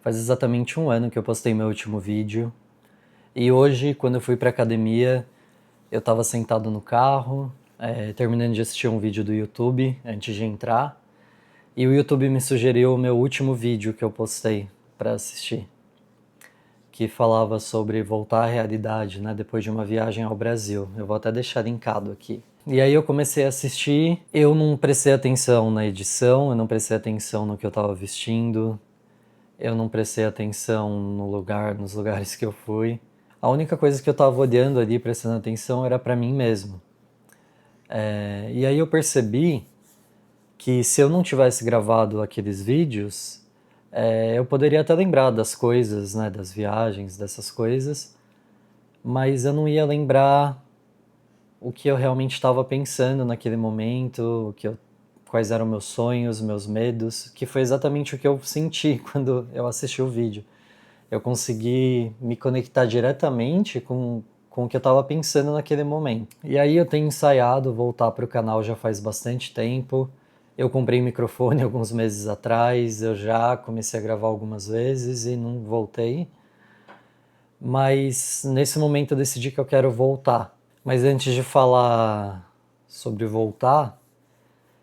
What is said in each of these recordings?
Faz exatamente um ano que eu postei meu último vídeo. E hoje, quando eu fui pra academia, eu tava sentado no carro, terminando de assistir um vídeo do YouTube antes de entrar. E o YouTube me sugeriu o meu último vídeo que eu postei pra assistir, que falava sobre voltar à realidade, né, depois de uma viagem ao Brasil. Eu vou até deixar linkado aqui. E aí eu comecei a assistir, eu não prestei atenção na edição, eu não prestei atenção no que eu tava vestindo, eu não prestei atenção nos lugares que eu fui. A única coisa que eu tava olhando ali, prestando atenção, era pra mim mesmo. E aí eu percebi que se eu não tivesse gravado aqueles vídeos, eu poderia até lembrar das coisas, né, das viagens, dessas coisas, mas eu não ia lembrar o que eu realmente estava pensando naquele momento, quais eram meus sonhos, meus medos, que foi exatamente o que eu senti quando eu assisti o vídeo. Eu consegui me conectar diretamente com o que eu estava pensando naquele momento. E aí eu tenho ensaiado voltar para o canal já faz bastante tempo. Eu comprei microfone alguns meses atrás, eu já comecei a gravar algumas vezes e não voltei. Mas nesse momento eu decidi que eu quero voltar. Mas antes de falar sobre voltar,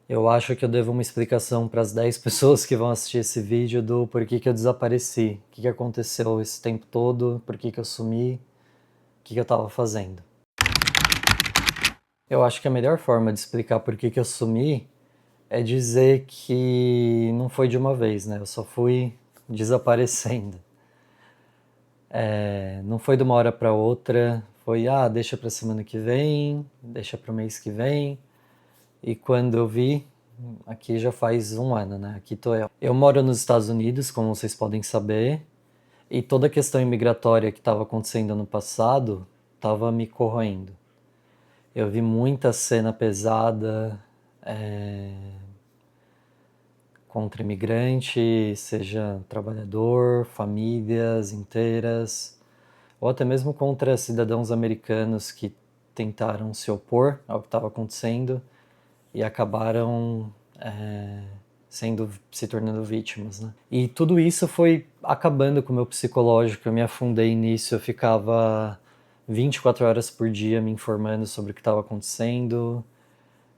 eu acho que eu devo uma explicação para as 10 pessoas que vão assistir esse vídeo do porquê que eu desapareci, o que aconteceu esse tempo todo, por que eu sumi, o que eu estava fazendo. Eu acho que a melhor forma de explicar por que eu sumi é dizer que não foi de uma vez, né? Eu só fui desaparecendo. Não foi de uma hora para outra, foi, deixa para semana que vem, deixa para o mês que vem. E quando eu vi, aqui já faz um ano, né? Aqui tô eu. Eu moro nos Estados Unidos, como vocês podem saber, e toda a questão imigratória que estava acontecendo no passado estava me corroendo. Eu vi muita cena pesada contra imigrante, seja trabalhador, famílias inteiras, ou até mesmo contra cidadãos americanos que tentaram se opor ao que estava acontecendo e acabaram se tornando vítimas, né? E tudo isso foi acabando com o meu psicológico, eu me afundei nisso, eu ficava 24 horas por dia me informando sobre o que estava acontecendo,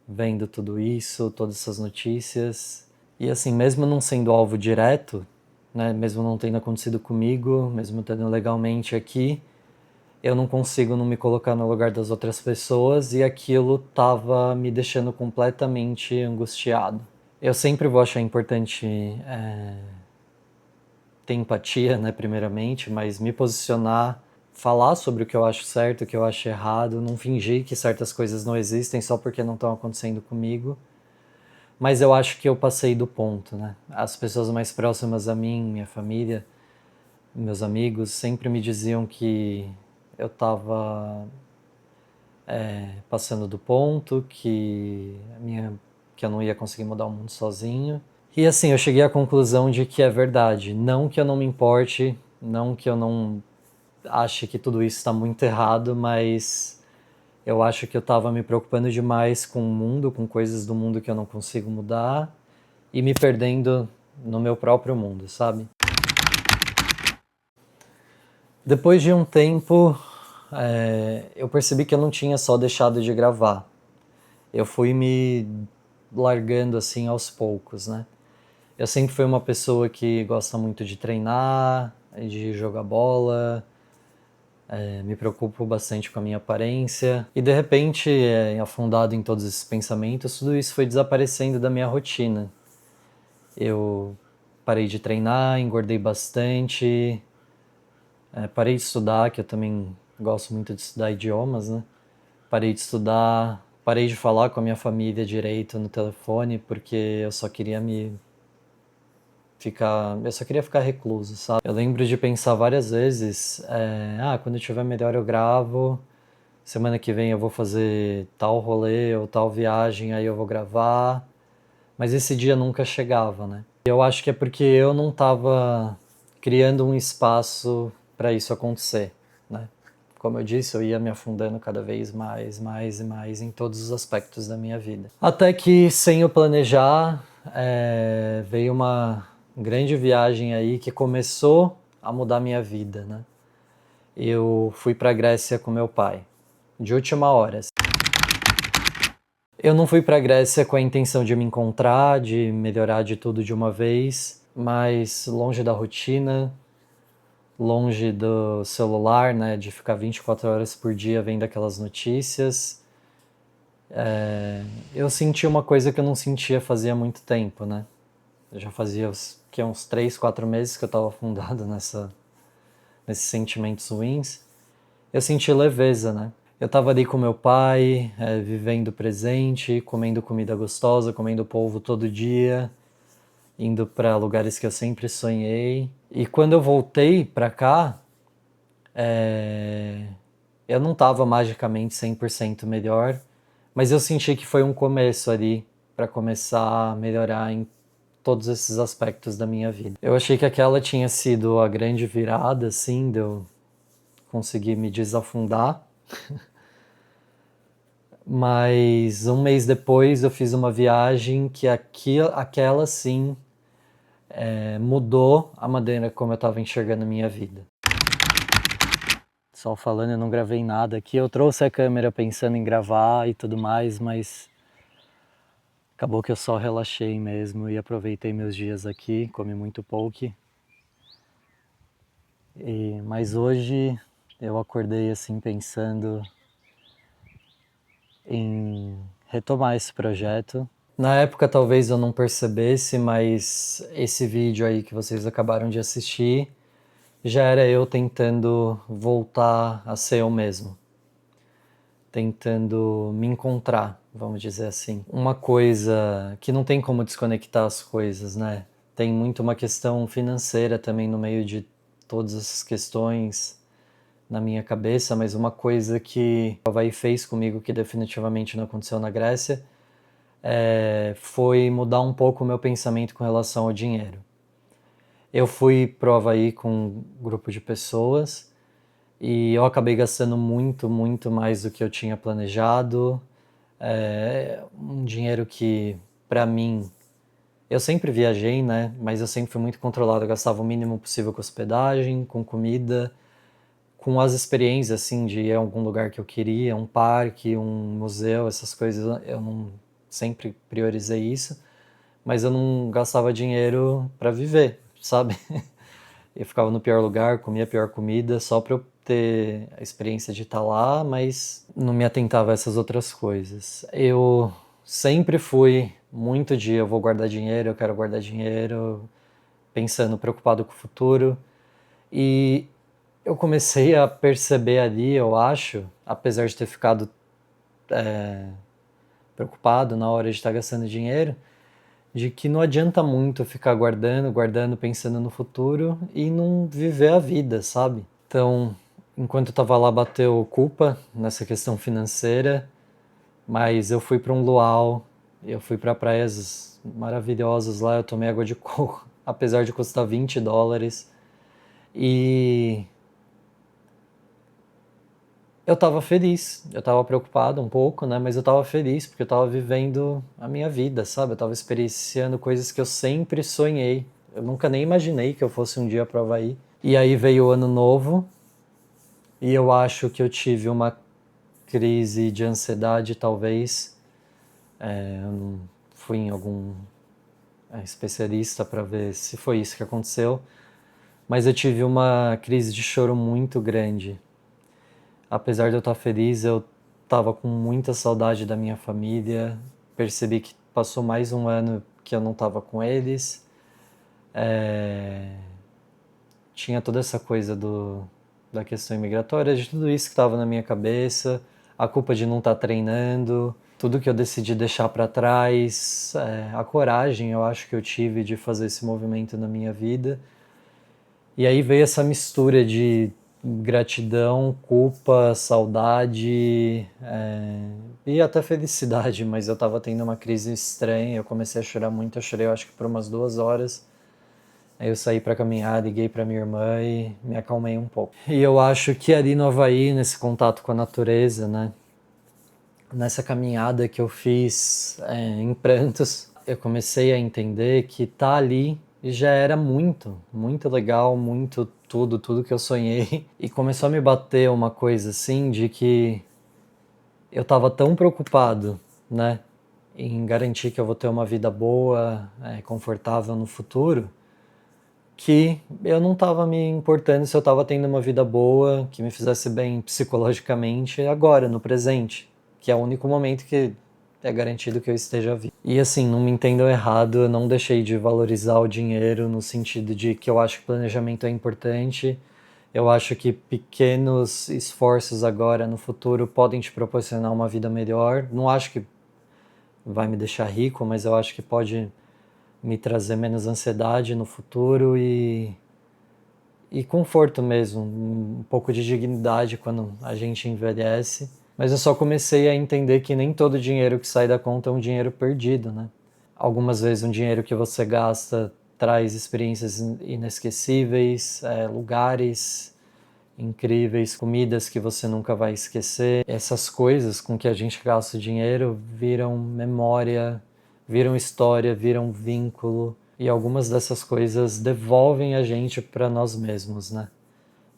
vendo tudo isso, todas essas notícias. E assim, mesmo não sendo alvo direto, né, mesmo não tendo acontecido comigo, mesmo estando legalmente aqui, eu não consigo não me colocar no lugar das outras pessoas e aquilo tava me deixando completamente angustiado. Eu sempre vou achar importante ter empatia, né, primeiramente, mas me posicionar, falar sobre o que eu acho certo, o que eu acho errado, não fingir que certas coisas não existem só porque não estão acontecendo comigo. Mas eu acho que eu passei do ponto, né? As pessoas mais próximas a mim, minha família, meus amigos, sempre me diziam que eu estava passando do ponto, que eu não ia conseguir mudar o mundo sozinho. E assim, eu cheguei à conclusão de que é verdade. Não que eu não me importe, não que eu não ache que tudo isso está muito errado, mas eu acho que eu estava me preocupando demais com o mundo, com coisas do mundo que eu não consigo mudar e me perdendo no meu próprio mundo, sabe? Depois de um tempo, eu percebi que eu não tinha só deixado de gravar. Eu fui me largando assim aos poucos, né? Eu sempre fui uma pessoa que gosta muito de treinar, de jogar bola, me preocupo bastante com a minha aparência. E de repente, afundado em todos esses pensamentos, tudo isso foi desaparecendo da minha rotina. Eu parei de treinar, engordei bastante, parei de estudar, que eu também gosto muito de estudar idiomas, né? Parei de estudar, parei de falar com a minha família direito no telefone, porque eu só queria ficar recluso, sabe? Eu lembro de pensar várias vezes, quando eu estiver melhor eu gravo, semana que vem eu vou fazer tal rolê ou tal viagem, aí eu vou gravar, mas esse dia nunca chegava, né? Eu acho que é porque eu não estava criando um espaço para isso acontecer, né? Como eu disse, eu ia me afundando cada vez mais, mais e mais em todos os aspectos da minha vida. Até que, sem eu planejar, veio grande viagem aí que começou a mudar minha vida, né? Eu fui para a Grécia com meu pai, de última hora. Eu não fui para a Grécia com a intenção de me encontrar, de melhorar de tudo de uma vez, mas longe da rotina, longe do celular, né, de ficar 24 horas por dia vendo aquelas notícias. Eu senti uma coisa que eu não sentia fazia muito tempo, né? Eu já fazia uns 3, 4 meses que eu estava afundado nesses sentimentos ruins. Eu senti leveza, né? Eu tava ali com meu pai, vivendo o presente, comendo comida gostosa, comendo polvo todo dia, indo para lugares que eu sempre sonhei. E quando eu voltei pra cá, eu não tava magicamente 100% melhor, mas eu senti que foi um começo ali para começar a melhorar em todos esses aspectos da minha vida. Eu achei que aquela tinha sido a grande virada, assim, de eu conseguir me desafundar. Mas um mês depois eu fiz uma viagem que aquela sim mudou a maneira como eu estava enxergando a minha vida. Só falando, eu não gravei nada aqui. Eu trouxe a câmera pensando em gravar e tudo mais, mas acabou que eu só relaxei mesmo e aproveitei meus dias aqui, comi muito poke. Mas hoje eu acordei assim pensando em retomar esse projeto. Na época talvez eu não percebesse, mas esse vídeo aí que vocês acabaram de assistir já era eu tentando voltar a ser eu mesmo. Tentando me encontrar, vamos dizer assim. Uma coisa que não tem como desconectar as coisas, né? Tem muito uma questão financeira também no meio de todas essas questões na minha cabeça, mas uma coisa que o Havaí fez comigo que definitivamente não aconteceu na Grécia foi mudar um pouco o meu pensamento com relação ao dinheiro. Eu fui pro Havaí com um grupo de pessoas e eu acabei gastando muito, muito mais do que eu tinha planejado. Um dinheiro que, para mim, eu sempre viajei, né? Mas eu sempre fui muito controlado. Eu gastava o mínimo possível com hospedagem, com comida, com as experiências, assim, de ir a algum lugar que eu queria, um parque, um museu, essas coisas. Eu não sempre priorizei isso, mas eu não gastava dinheiro para viver, sabe? Eu ficava no pior lugar, comia a pior comida, só para eu ter a experiência de estar lá, mas não me atentava a essas outras coisas. Eu sempre fui muito de eu vou guardar dinheiro, eu quero guardar dinheiro, pensando, preocupado com o futuro. E eu comecei a perceber ali, eu acho, apesar de ter ficado preocupado na hora de estar gastando dinheiro, de que não adianta muito ficar guardando, guardando, pensando no futuro e não viver a vida, sabe? Então, enquanto eu tava lá, bateu culpa nessa questão financeira, mas eu fui para um luau, eu fui para praias maravilhosas lá, eu tomei água de coco, apesar de custar $20. E eu tava feliz, eu tava preocupado um pouco, né? Mas eu tava feliz porque eu tava vivendo a minha vida, sabe? Eu tava experienciando coisas que eu sempre sonhei. Eu nunca nem imaginei que eu fosse um dia pro Havaí. E aí veio o ano novo e eu acho que eu tive uma crise de ansiedade, talvez. Eu não fui em algum especialista para ver se foi isso que aconteceu, mas eu tive uma crise de choro muito grande. Apesar de eu estar feliz, eu estava com muita saudade da minha família. Percebi que passou mais um ano que eu não estava com eles. Tinha toda essa coisa da questão imigratória, de tudo isso que estava na minha cabeça, a culpa de não estar treinando, tudo que eu decidi deixar para trás, a coragem eu acho que eu tive de fazer esse movimento na minha vida. E aí veio essa mistura de gratidão, culpa, saudade e até felicidade, mas eu tava tendo uma crise estranha, eu comecei a chorar muito, eu chorei eu acho que por umas 2 horas. Aí eu saí pra caminhar, liguei pra minha irmã e me acalmei um pouco. E eu acho que ali no Havaí, nesse contato com a natureza, né, nessa caminhada que eu fiz em prantos, eu comecei a entender que tá ali e já era muito, muito legal, muito tudo que eu sonhei. E começou a me bater uma coisa assim de que eu tava tão preocupado, né, em garantir que eu vou ter uma vida boa, confortável no futuro, que eu não tava me importando se eu tava tendo uma vida boa, que me fizesse bem psicologicamente agora, no presente, que é o único momento que é garantido que eu esteja vivo. E assim, não me entendam errado, eu não deixei de valorizar o dinheiro no sentido de que eu acho que planejamento é importante. Eu acho que pequenos esforços agora no futuro podem te proporcionar uma vida melhor. Não acho que vai me deixar rico, mas eu acho que pode me trazer menos ansiedade no futuro e conforto mesmo, um pouco de dignidade quando a gente envelhece. Mas eu só comecei a entender que nem todo dinheiro que sai da conta é um dinheiro perdido, né? Algumas vezes um dinheiro que você gasta traz experiências inesquecíveis, lugares incríveis, comidas que você nunca vai esquecer. Essas coisas com que a gente gasta o dinheiro viram memória, viram história, viram vínculo. E algumas dessas coisas devolvem a gente para nós mesmos, né?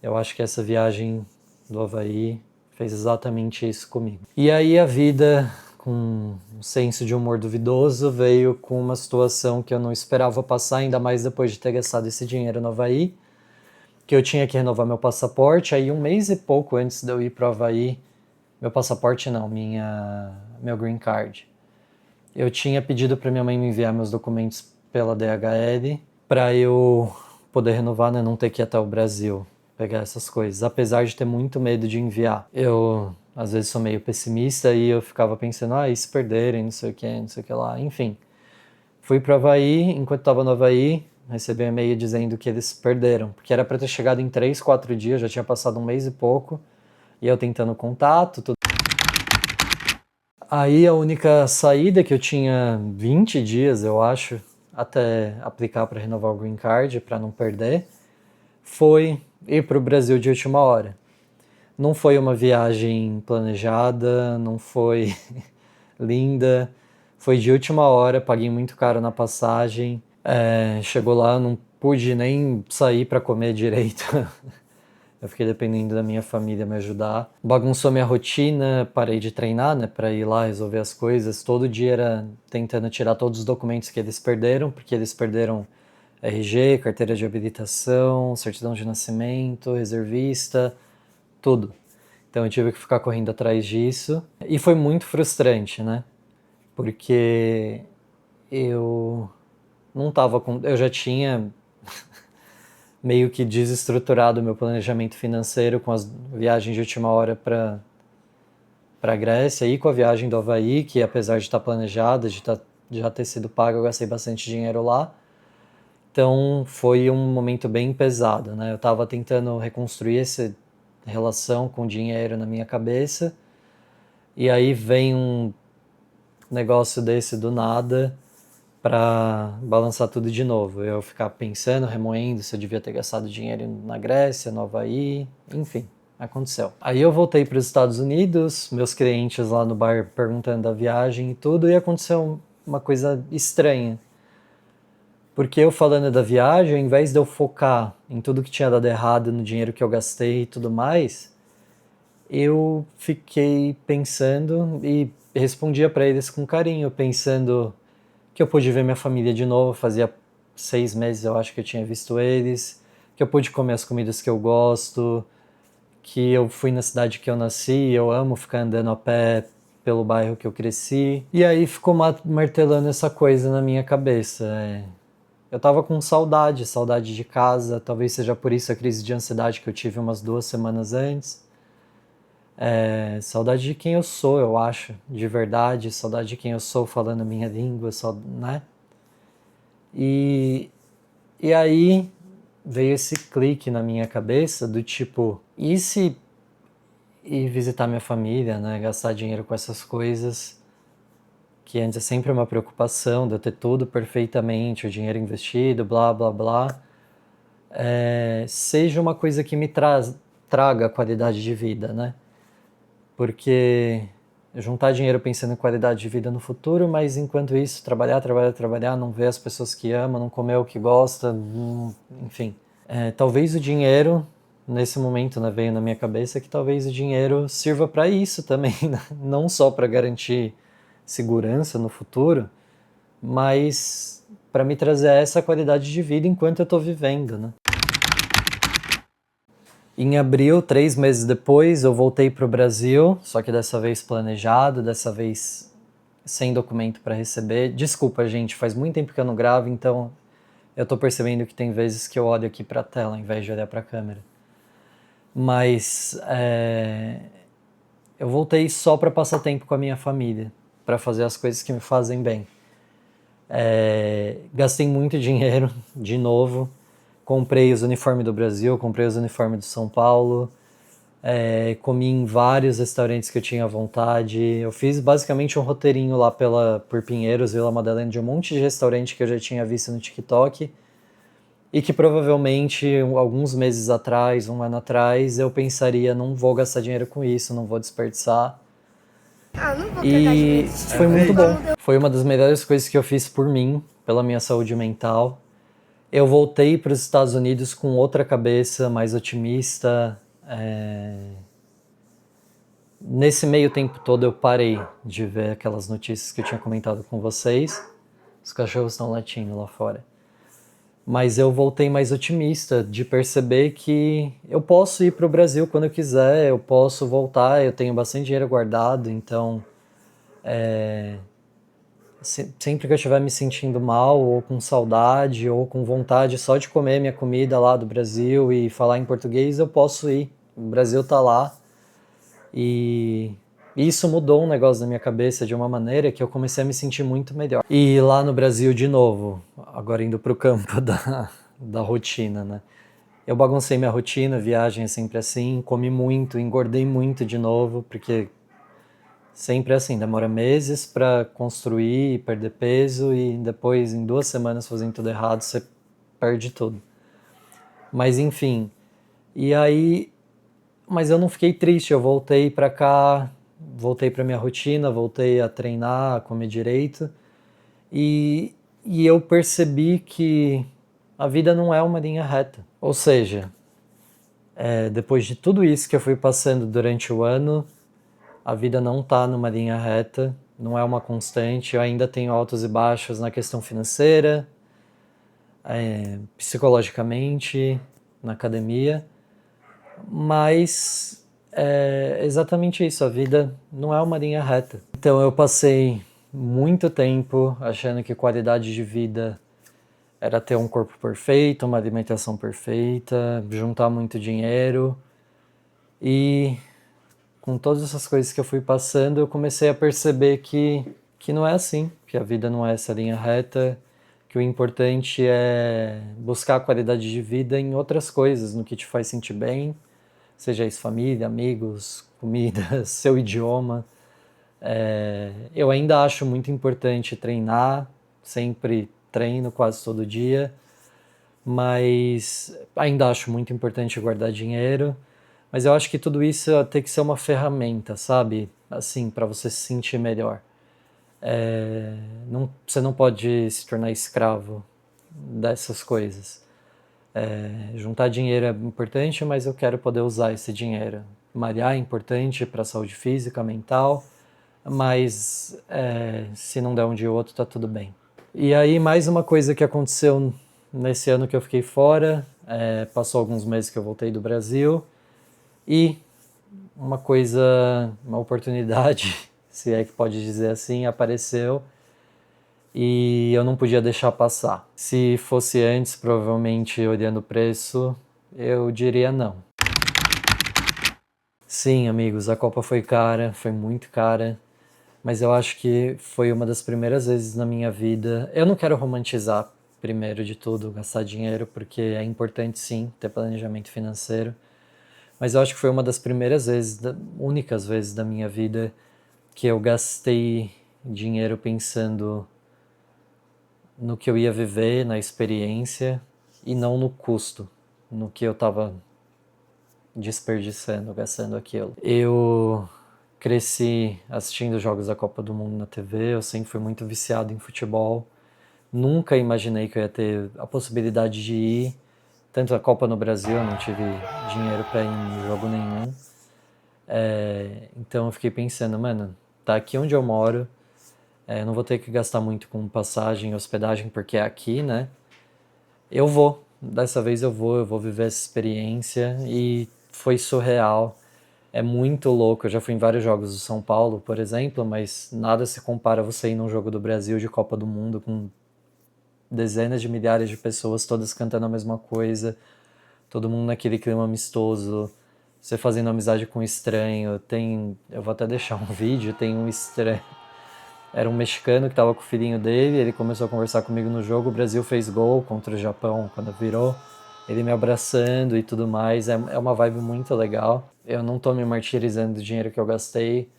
Eu acho que essa viagem do Havaí fez exatamente isso comigo. E aí a vida, com um senso de humor duvidoso, veio com uma situação que eu não esperava passar, ainda mais depois de ter gastado esse dinheiro no Havaí, que eu tinha que renovar meu passaporte. Aí um mês e pouco antes de eu ir para o Havaí, meu passaporte não, meu green card, eu tinha pedido para minha mãe me enviar meus documentos pela DHL para eu poder renovar, né, não ter que ir até o Brasil pegar essas coisas, apesar de ter muito medo de enviar. Eu às vezes sou meio pessimista e eu ficava pensando, e se perderem, não sei o que, não sei o que lá, enfim. Fui para o Havaí, enquanto estava no Havaí, recebi um e-mail dizendo que eles perderam, porque era para ter chegado em 3, 4 dias, já tinha passado um mês e pouco, e eu tentando contato, tudo. Aí a única saída que eu tinha 20 dias, eu acho, até aplicar para renovar o Green Card, para não perder, foi ir para o Brasil de última hora. Não foi uma viagem planejada, não foi linda, foi de última hora, paguei muito caro na passagem. Chegou lá, não pude nem sair para comer direito. Eu fiquei dependendo da minha família me ajudar. Bagunçou minha rotina, parei de treinar, né, para ir lá resolver as coisas. Todo dia era tentando tirar todos os documentos que eles perderam, porque eles perderam RG, carteira de habilitação, certidão de nascimento, reservista, tudo. Então eu tive que ficar correndo atrás disso. E foi muito frustrante, né? Porque eu não tava com. Eu já tinha meio que desestruturado o meu planejamento financeiro com as viagens de última hora para a Grécia e com a viagem do Havaí, que apesar de estar planejada, já ter sido paga, eu gastei bastante dinheiro lá. Então foi um momento bem pesado, né? Eu estava tentando reconstruir essa relação com o dinheiro na minha cabeça e aí vem um negócio desse do nada para balançar tudo de novo. Eu ficar pensando, remoendo se eu devia ter gastado dinheiro na Grécia, no Havaí, enfim, aconteceu. Aí eu voltei para os Estados Unidos, meus clientes lá no bar perguntando da viagem e tudo, e aconteceu uma coisa estranha. Porque eu falando da viagem, ao invés de eu focar em tudo que tinha dado errado, no dinheiro que eu gastei e tudo mais, eu fiquei pensando e respondia para eles com carinho, pensando que eu pude ver minha família de novo, fazia 6 meses eu acho que eu tinha visto eles, que eu pude comer as comidas que eu gosto, que eu fui na cidade que eu nasci, eu amo ficar andando a pé pelo bairro que eu cresci. E aí ficou martelando essa coisa na minha cabeça. Eu tava com saudade, saudade de casa, talvez seja por isso a crise de ansiedade que eu tive umas 2 semanas antes. Saudade de quem eu sou, eu acho, de verdade, saudade de quem eu sou falando a minha língua, né? E, e aí veio esse clique na minha cabeça do tipo, e se ir visitar minha família, né? Gastar dinheiro com essas coisas, que antes é sempre uma preocupação de eu ter tudo perfeitamente, o dinheiro investido, blá blá blá, seja uma coisa que me traga qualidade de vida, né? Porque juntar dinheiro pensando em qualidade de vida no futuro, mas enquanto isso, trabalhar, não ver as pessoas que ama, não comer o que gosta, enfim. Talvez o dinheiro, nesse momento, né, veio na minha cabeça que talvez o dinheiro sirva para isso também, né? Não só para garantir segurança no futuro, mas para me trazer essa qualidade de vida enquanto eu estou vivendo, né? Em abril, 3 meses depois, eu voltei para o Brasil, só que dessa vez planejado, dessa vez sem documento para receber. Desculpa, gente, faz muito tempo que eu não gravo, então eu tô percebendo que tem vezes que eu olho aqui para a tela ao invés de olhar para a câmera. Mas eu voltei só para passar tempo com a minha família, para fazer as coisas que me fazem bem. Gastei muito dinheiro, de novo. Comprei os uniformes do Brasil, comprei os uniformes do São Paulo, comi em vários restaurantes que eu tinha vontade. Eu fiz basicamente um roteirinho lá por Pinheiros, Vila Madalena, de um monte de restaurante que eu já tinha visto no TikTok e que provavelmente alguns meses atrás, um ano atrás, eu pensaria, não vou gastar dinheiro com isso, não vou desperdiçar. Não vou E foi muito bom. Foi uma das melhores coisas que eu fiz por mim, pela minha saúde mental. Eu voltei para os Estados Unidos com outra cabeça, mais otimista. Nesse meio tempo todo eu parei de ver aquelas notícias que eu tinha comentado com vocês. Os cachorros estão latindo lá fora. Mas eu voltei mais otimista de perceber que eu posso ir para o Brasil quando eu quiser, eu posso voltar, eu tenho bastante dinheiro guardado, então sempre que eu estiver me sentindo mal, ou com saudade, ou com vontade só de comer minha comida lá do Brasil e falar em português, eu posso ir. O Brasil tá lá. E isso mudou um negócio na minha cabeça de uma maneira que eu comecei a me sentir muito melhor. E lá no Brasil, de novo, agora indo pro campo da rotina, né? Eu baguncei minha rotina, viagem é sempre assim, comi muito, engordei muito de novo, porque sempre é assim, demora meses para construir e perder peso e depois em 2 semanas fazendo tudo errado, você perde tudo. Mas enfim, e aí, mas eu não fiquei triste, eu voltei para cá, voltei para minha rotina, voltei a treinar, a comer direito e, e eu percebi que a vida não é uma linha reta. Ou seja, depois de tudo isso que eu fui passando durante o ano, a vida não está numa linha reta, não é uma constante. Eu ainda tenho altos e baixos na questão financeira, psicologicamente, na academia, mas é exatamente isso, a vida não é uma linha reta. Então eu passei muito tempo achando que qualidade de vida era ter um corpo perfeito, uma alimentação perfeita, juntar muito dinheiro e com todas essas coisas que eu fui passando, eu comecei a perceber que não é assim, que a vida não é essa linha reta, que o importante é buscar a qualidade de vida em outras coisas, no que te faz sentir bem, seja isso família, amigos, comida, seu idioma. Eu ainda acho muito importante treinar, sempre treino quase todo dia, mas ainda acho muito importante guardar dinheiro. Mas eu acho que tudo isso tem que ser uma ferramenta, sabe? Assim, para você se sentir melhor. Você não pode se tornar escravo dessas coisas. Juntar dinheiro é importante, mas eu quero poder usar esse dinheiro. Malhar é importante para a saúde física, mental, mas se não der um dia ou outro, tá tudo bem. E aí, mais uma coisa que aconteceu nesse ano que eu fiquei fora, passou alguns meses que eu voltei do Brasil, e uma oportunidade, se é que pode dizer assim, apareceu e eu não podia deixar passar. Se fosse antes, provavelmente olhando o preço, eu diria não. Sim, amigos, a Copa foi cara, foi muito cara, mas eu acho que foi uma das primeiras vezes na minha vida. Eu não quero romantizar, primeiro de tudo, gastar dinheiro, porque é importante sim ter planejamento financeiro. Mas eu acho que foi uma das primeiras vezes, únicas vezes da minha vida que eu gastei dinheiro pensando no que eu ia viver, na experiência e não no custo, no que eu estava desperdiçando, gastando aquilo. Eu cresci assistindo jogos da Copa do Mundo na TV, eu sempre fui muito viciado em futebol. Nunca imaginei que eu ia ter a possibilidade de ir. Tanto a Copa no Brasil, eu não tive dinheiro para ir em jogo nenhum. Então eu fiquei pensando, mano, tá aqui onde eu moro, eu não vou ter que gastar muito com passagem e hospedagem, porque é aqui, né? Eu vou, dessa vez eu vou viver essa experiência e foi surreal. É muito louco, eu já fui em vários jogos do São Paulo, por exemplo, mas nada se compara a você ir num jogo do Brasil de Copa do Mundo com dezenas de milhares de pessoas todas cantando a mesma coisa, todo mundo naquele clima amistoso, você fazendo amizade com um estranho. Eu vou até deixar um vídeo, tem um estranho, era um mexicano que tava com o filhinho dele, ele começou a conversar comigo no jogo, o Brasil fez gol contra o Japão quando virou, ele me abraçando e tudo mais, é uma vibe muito legal. Eu não tô me martirizando do dinheiro que eu gastei,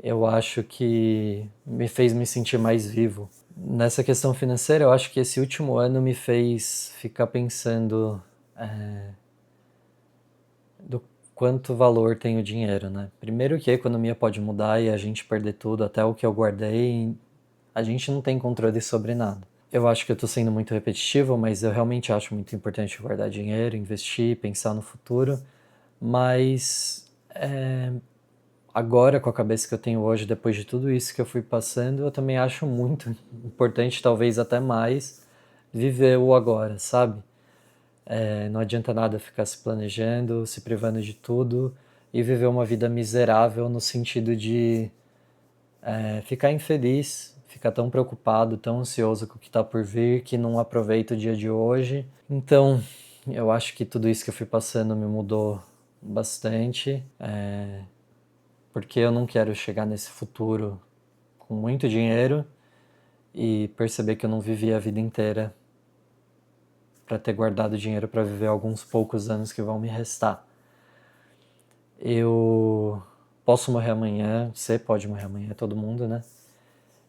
eu acho que me fez me sentir mais vivo. Nessa questão financeira, eu acho que esse último ano me fez ficar pensando do quanto valor tem o dinheiro, né? Primeiro que a economia pode mudar e a gente perder tudo, até o que eu guardei, a gente não tem controle sobre nada. Eu acho que eu tô sendo muito repetitivo, mas eu realmente acho muito importante guardar dinheiro, investir, pensar no futuro. Mas agora, com a cabeça que eu tenho hoje, depois de tudo isso que eu fui passando, eu também acho muito importante, talvez até mais, viver o agora, sabe? Não adianta nada ficar se planejando, se privando de tudo e viver uma vida miserável no sentido de ficar infeliz, ficar tão preocupado, tão ansioso com o que está por vir, que não aproveita o dia de hoje. Então, eu acho que tudo isso que eu fui passando me mudou bastante, porque eu não quero chegar nesse futuro com muito dinheiro e perceber que eu não vivi a vida inteira para ter guardado dinheiro para viver alguns poucos anos que vão me restar. Eu posso morrer amanhã, você pode morrer amanhã, todo mundo, né?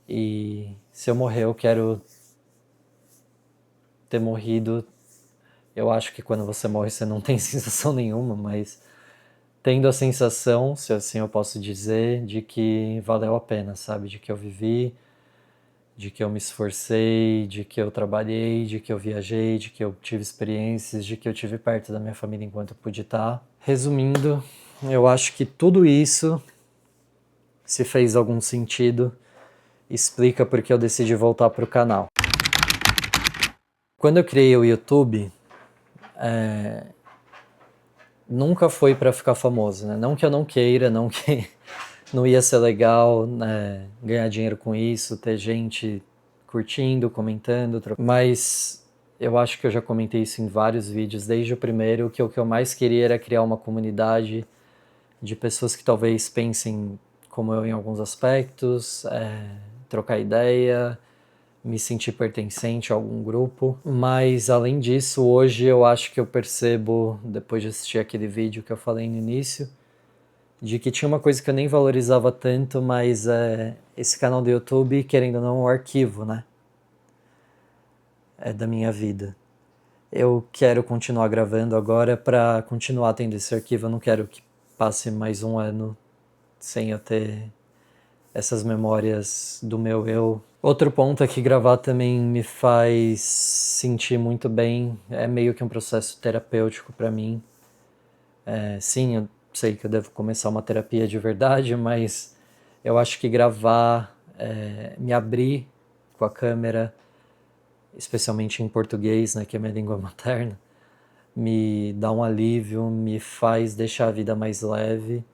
E se eu morrer, eu quero ter morrido. Eu acho que quando você morre você não tem sensação nenhuma, mas tendo a sensação, se assim eu posso dizer, de que valeu a pena, sabe? De que eu vivi, de que eu me esforcei, de que eu trabalhei, de que eu viajei, de que eu tive experiências, de que eu tive perto da minha família enquanto eu pude estar. Resumindo, eu acho que tudo isso, se fez algum sentido, explica porque eu decidi voltar pro canal. Quando eu criei o YouTube, nunca foi para ficar famoso, né? Não que eu não queira, não que não ia ser legal, né, ganhar dinheiro com isso, ter gente curtindo, comentando, mas eu acho que eu já comentei isso em vários vídeos, desde o primeiro, que o que eu mais queria era criar uma comunidade de pessoas que talvez pensem como eu em alguns aspectos, trocar ideia, me sentir pertencente a algum grupo. Mas além disso, hoje eu acho que eu percebo, depois de assistir aquele vídeo que eu falei no início, de que tinha uma coisa que eu nem valorizava tanto, mas esse canal do YouTube, querendo ou não, é um arquivo, né? É da minha vida. Eu quero continuar gravando agora para continuar tendo esse arquivo. Eu não quero que passe mais um ano sem eu ter essas memórias do meu eu. Outro ponto é que gravar também me faz sentir muito bem. É meio que um processo terapêutico para mim. Sim, eu sei que eu devo começar uma terapia de verdade, mas eu acho que gravar, me abrir com a câmera, especialmente em português, né, que é minha língua materna, me dá um alívio, me faz deixar a vida mais leve.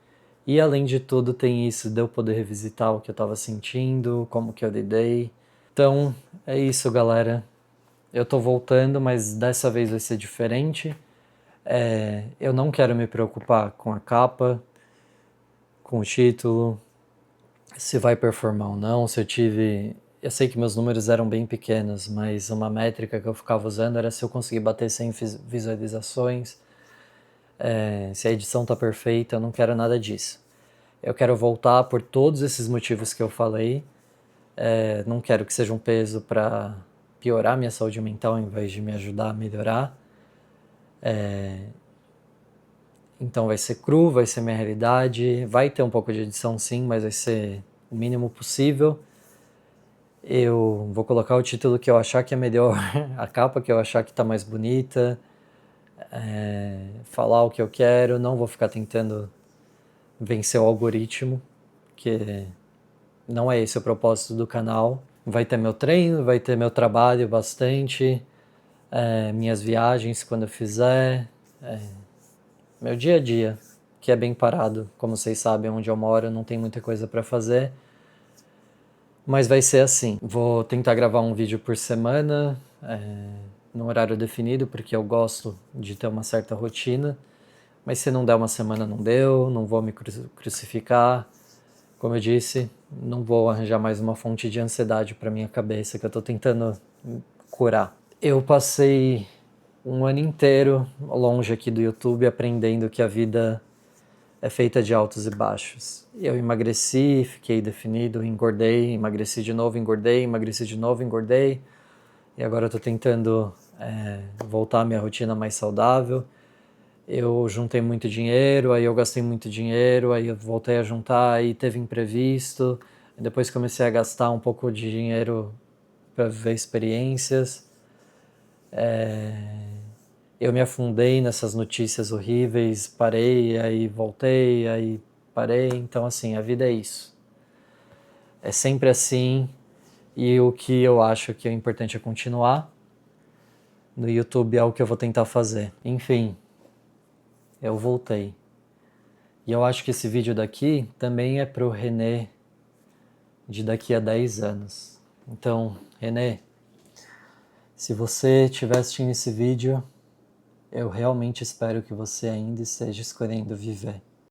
E além de tudo, tem isso de eu poder revisitar o que eu estava sentindo, como que eu lidei. Então, é isso, galera. Eu tô voltando, mas dessa vez vai ser diferente. Eu não quero me preocupar com a capa, com o título, se vai performar ou não, se eu tive... Eu sei que meus números eram bem pequenos, mas uma métrica que eu ficava usando era se eu conseguir bater 100 visualizações, se a edição tá perfeita, eu não quero nada disso. Eu quero voltar por todos esses motivos que eu falei, não quero que seja um peso para piorar minha saúde mental ao invés de me ajudar a melhorar. Então vai ser cru, vai ser minha realidade, vai ter um pouco de edição sim, mas vai ser o mínimo possível. Eu vou colocar o título que eu achar que é melhor, a capa que eu achar que tá mais bonita, falar o que eu quero, não vou ficar tentando vencer o algoritmo, que não é esse o propósito do canal. Vai ter meu treino, vai ter meu trabalho bastante, minhas viagens quando eu fizer, meu dia a dia, que é bem parado. Como vocês sabem, onde eu moro não tem muita coisa para fazer, mas vai ser assim. Vou tentar gravar um vídeo por semana, no horário definido, porque eu gosto de ter uma certa rotina, mas se não der uma semana não deu, não vou me crucificar. Como eu disse, não vou arranjar mais uma fonte de ansiedade para minha cabeça que eu tô tentando curar. Eu passei um ano inteiro longe aqui do YouTube aprendendo que a vida é feita de altos e baixos. Eu emagreci, fiquei definido, engordei, emagreci de novo, engordei, emagreci de novo, engordei. E agora eu tô tentando voltar à minha rotina mais saudável. Eu juntei muito dinheiro, aí eu gastei muito dinheiro, aí eu voltei a juntar, aí teve imprevisto. Depois comecei a gastar um pouco de dinheiro para viver experiências. Eu me afundei nessas notícias horríveis, parei, aí voltei, aí parei. Então, assim, a vida é isso. É sempre assim. E o que eu acho que é importante é continuar. No YouTube é o que eu vou tentar fazer. Enfim, eu voltei. E eu acho que esse vídeo daqui também é pro René de daqui a 10 anos. Então, René, se você estiver assistindo esse vídeo, eu realmente espero que você ainda esteja escolhendo viver.